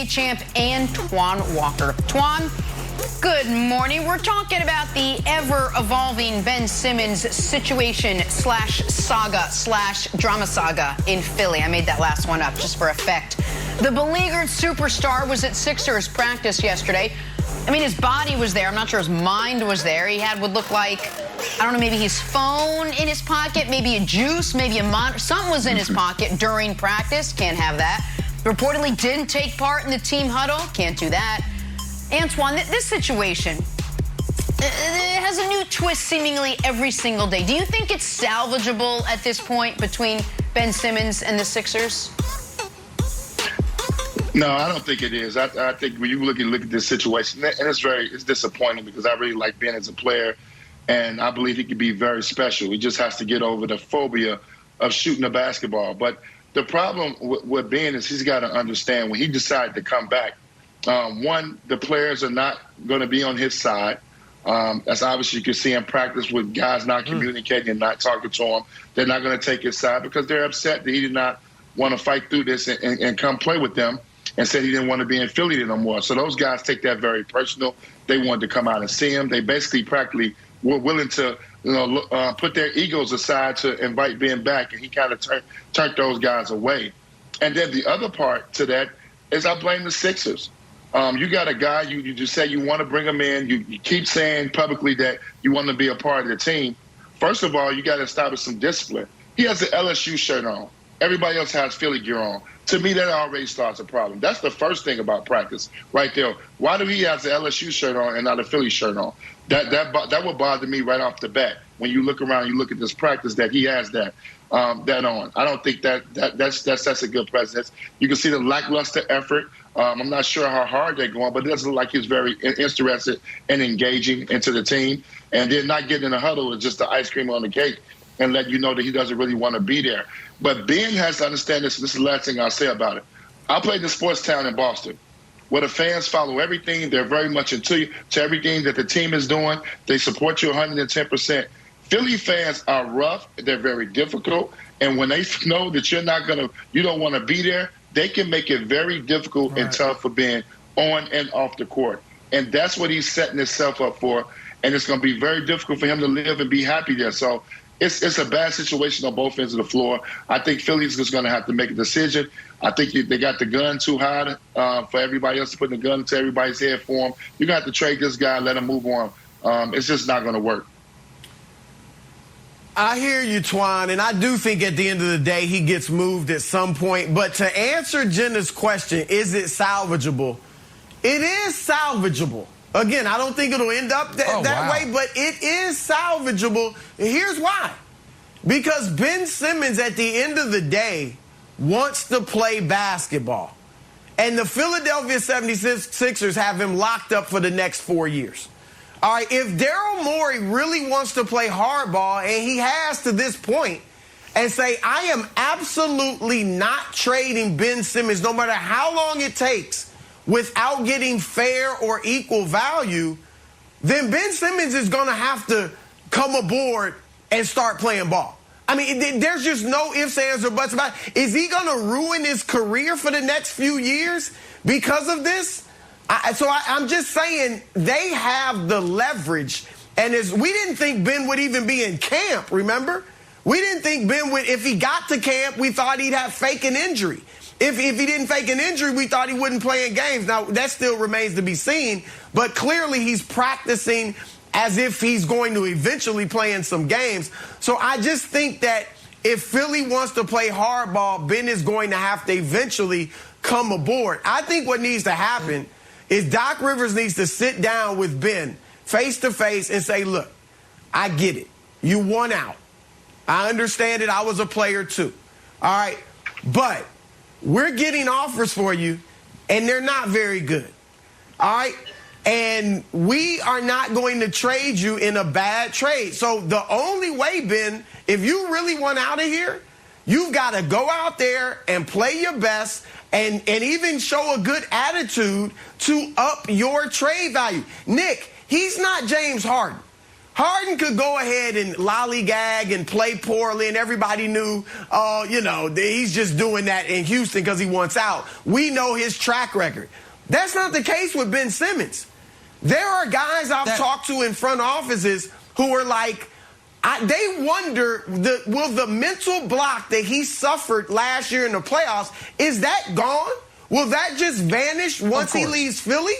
NBA champ Antoine Walker. Twan, good morning. We're talking about the ever-evolving Ben Simmons situation slash saga slash drama saga in Philly. I made that last one up just for effect. The beleaguered superstar was at Sixers practice yesterday. I mean, his body was there. I'm not sure his mind was there. He had what looked like, I don't know, maybe his phone in his pocket, maybe a juice, maybe a monitor. Something was in his pocket during practice. Can't have that. Reportedly didn't take part in the team huddle. Can't do that. Antoine, this situation it has a new twist seemingly every single day. Do you think it's salvageable at this point between Ben Simmons and the Sixers? No, I don't think it is. I think when you look at this situation, and it's disappointing because I really like Ben as a player, and I believe he could be very special. He just has to get over the phobia of shooting a basketball. But the problem with Ben is he's got to understand when he decided to come back, one, the players are not going to be on his side. As obviously you can see in practice with guys not communicating and not talking to him. They're not going to take his side because they're upset that he did not want to fight through this and come play with them, and said he didn't want to be in Philly no more. So those guys take that very personal. They wanted to come out and see him. They basically practically were willing to put their egos aside to invite Ben back, and he kind of turned those guys away. And then the other part to that is I blame the Sixers. You got a guy, you just say you want to bring him in. You keep saying publicly that you want to be a part of the team. First of all, you got to establish some discipline. He has an LSU shirt on. Everybody else has Philly gear on. To me, that already starts a problem. That's the first thing about practice right there. Why do he have the LSU shirt on and not a Philly shirt on? That would bother me right off the bat. When you look around, you look at this practice that he has that on. I don't think that's a good presence. You can see the lackluster effort. I'm not sure how hard they're going, but it doesn't look like he's very interested and engaging into the team. And then not getting in a huddle is just the ice cream on the cake and let you know that he doesn't really want to be there. But Ben has to understand this. This is the last thing I'll say about it. I played in sports town in Boston, where the fans follow everything. They're very much into everything that the team is doing. They support you 110%. Philly fans are rough. They're very difficult. And when they know that you don't want to be there, they can make it very difficult and tough for Ben on and off the court. And that's what he's setting himself up for. And it's going to be very difficult for him to live and be happy there. So it's a bad situation on both ends of the floor. I think Philly's just going to have to make a decision. I think they got the gun too high for everybody else to put the gun to everybody's head for him. You're going to have to trade this guy and let him move on. It's just not going to work. I hear you, Twan, and I do think at the end of the day he gets moved at some point. But to answer Jenna's question, is it salvageable? It is salvageable. Again, I don't think it'll end up that way, but it is salvageable. And here's why. Because Ben Simmons, at the end of the day, wants to play basketball. And the Philadelphia 76ers have him locked up for the next 4 years. All right, if Daryl Morey really wants to play hardball, and he has to this point, and say, I am absolutely not trading Ben Simmons no matter how long it takes without getting fair or equal value, then Ben Simmons is going to have to come aboard and start playing ball. I mean, there's just no ifs, ands, or buts about it. Is he going to ruin his career for the next few years because of this? I'm just saying they have the leverage. And we didn't think Ben would even be in camp, remember? We didn't think Ben would, if he got to camp, we thought he'd have fake an injury. If he didn't fake an injury, we thought he wouldn't play in games. Now, that still remains to be seen, but clearly he's practicing as if he's going to eventually play in some games. So I just think that if Philly wants to play hardball, Ben is going to have to eventually come aboard. I think what needs to happen is Doc Rivers needs to sit down with Ben face to face and say, look, I get it. You won out. I understand it. I was a player too. All right. But we're getting offers for you, and they're not very good. All right? And we are not going to trade you in a bad trade. So the only way, Ben, if you really want out of here, you've got to go out there and play your best and even show a good attitude to up your trade value. Nick, he's not James Harden. Harden could go ahead and lollygag and play poorly, and everybody knew, he's just doing that in Houston because he wants out. We know his track record. That's not the case with Ben Simmons. There are guys I've talked to in front offices who are like, they wonder, will the mental block that he suffered last year in the playoffs, is that gone? Will that just vanish once he leaves Philly?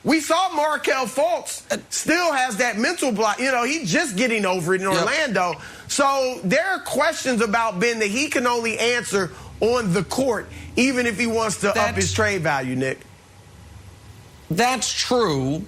We saw Markelle Fultz still has that mental block. He's just getting over it in Orlando. So there are questions about Ben that he can only answer on the court, even if he wants to up his trade value, Nick. That's true,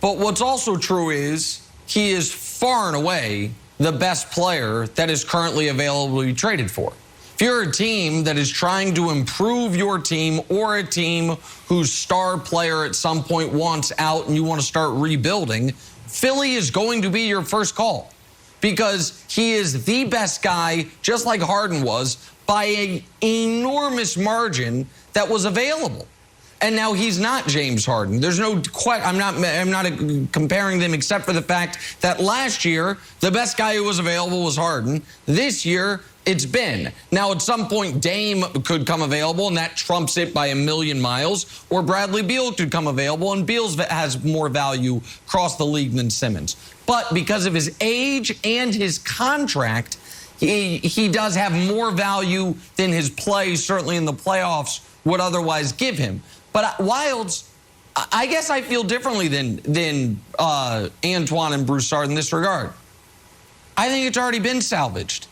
but what's also true is he is far and away the best player that is currently available to be traded for. If you're a team that is trying to improve your team, or a team whose star player at some point wants out and you want to start rebuilding, Philly is going to be your first call because he is the best guy, just like Harden was, by an enormous margin that was available. And now he's not James Harden. There's no I'm not comparing them except for the fact that last year the best guy who was available was Harden. This year it's Ben. Now at some point Dame could come available and that trumps it by a million miles, or Bradley Beal could come available and Beal has more value across the league than Simmons. But because of his age and his contract, he does have more value than his play, certainly in the playoffs, would otherwise give him. But Wilds, I guess I feel differently than Antoine and Broussard in this regard. I think it's already been salvaged.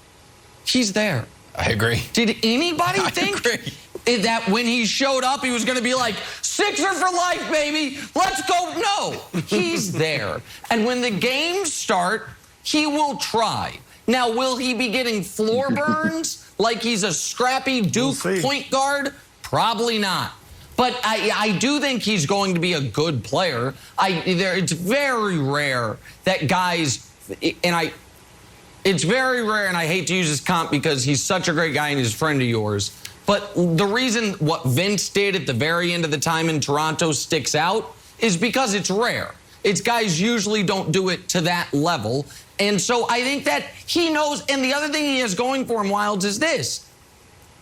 He's there. I agree. Did anybody think that when he showed up, he was going to be like, Sixer for life, baby, let's go? No, he's there. And when the games start, he will try. Now, will he be getting floor burns like he's a scrappy Duke point guard? Probably not. But I do think he's going to be a good player. It's very rare that guys, it's very rare, and I hate to use this comp because he's such a great guy and he's a friend of yours. But the reason what Vince did at the very end of the time in Toronto sticks out is because it's rare. It's guys usually don't do it to that level. And so I think that he knows, and the other thing he has going for him, Wilds, is this.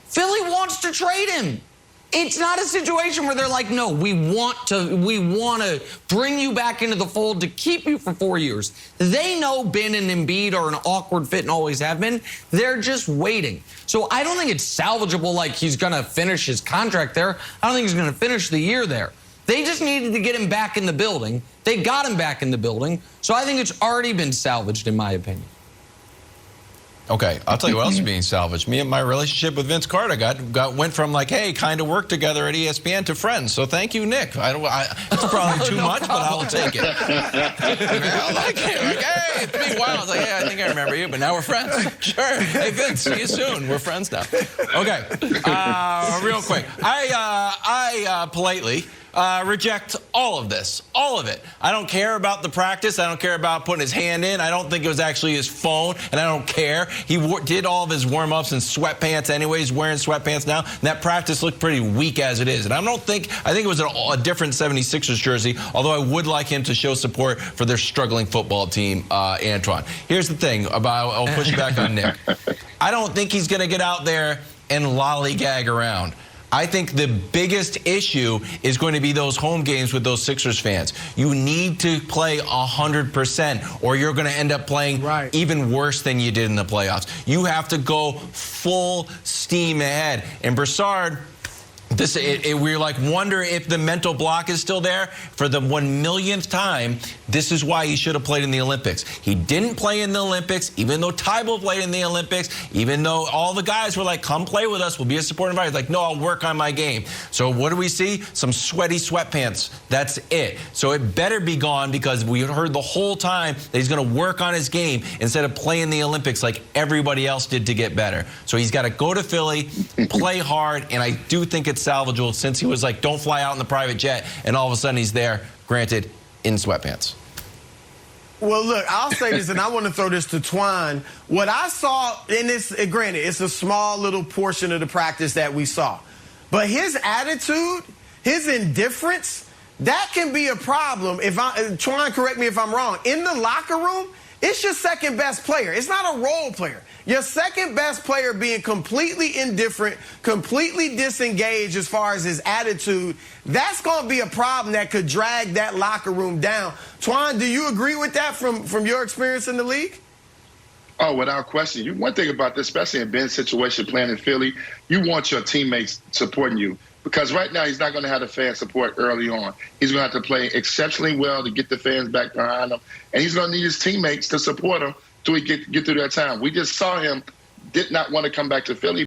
Philly wants to trade him. It's not a situation where they're like, no, we want to bring you back into the fold to keep you for 4 years. They know Ben and Embiid are an awkward fit and always have been. They're just waiting. So I don't think it's salvageable like he's going to finish his contract there. I don't think he's going to finish the year there. They just needed to get him back in the building. They got him back in the building. So I think it's already been salvaged, in my opinion. Okay, I'll tell you what else is being salvaged. Me and my relationship with Vince Carter went from like, hey, kind of work together at ESPN to friends. So thank you, Nick. It's probably too much, but I'll take it. I like it. Like, hey, it's me, Wild. I was like, yeah, I think I remember you, but now we're friends. Sure. Hey, Vince, see you soon. We're friends now. Okay, real quick. I politely reject all of this, all of it. I don't care about the practice. I don't care about putting his hand in. I don't think it was actually his phone, and I don't care. He did all of his warm-ups in sweatpants anyways, wearing sweatpants now, and that practice looked pretty weak as it is. And I think it was a different 76ers jersey, although I would like him to show support for their struggling football team, Antoine. Here's the thing I'll push you back on Nick. I don't think he's going to get out there and lollygag around. I think the biggest issue is going to be those home games with those Sixers fans. You need to play 100%, or you're going to end up playing even worse than you did in the playoffs. You have to go full steam ahead. And Broussard, we're like, wonder if the mental block is still there. For the 1,000,000th time, this is why he should have played in the Olympics. He didn't play in the Olympics, even though Tybalt played in the Olympics, even though all the guys were like, come play with us, we'll be a supportive environment. He's like, no, I'll work on my game. So what do we see? Some sweaty sweatpants. That's it. So it better be gone, because we heard the whole time that he's going to work on his game instead of playing the Olympics like everybody else did to get better. So he's got to go to Philly, play hard, and I do think it's salvageable, since he was like, don't fly out in the private jet, and all of a sudden he's there, granted, in sweatpants. Well, look, I'll say this, and I want to throw this to Twine. What I saw in this, granted, it's a small little portion of the practice that we saw, but his attitude, his indifference, that can be a problem. Twine, correct me if I'm wrong. In the locker room, It's your second best player. It's not a role player. Your second best player being completely indifferent, completely disengaged as far as his attitude, that's going to be a problem that could drag that locker room down. Twan, do you agree with that from your experience in the league? Oh, without question. One thing about this, especially in Ben's situation playing in Philly, you want your teammates supporting you. Because right now he's not going to have the fan support early on. He's going to have to play exceptionally well to get the fans back behind him. And he's going to need his teammates to support him till he get through that time. We just saw him did not want to come back to Philly.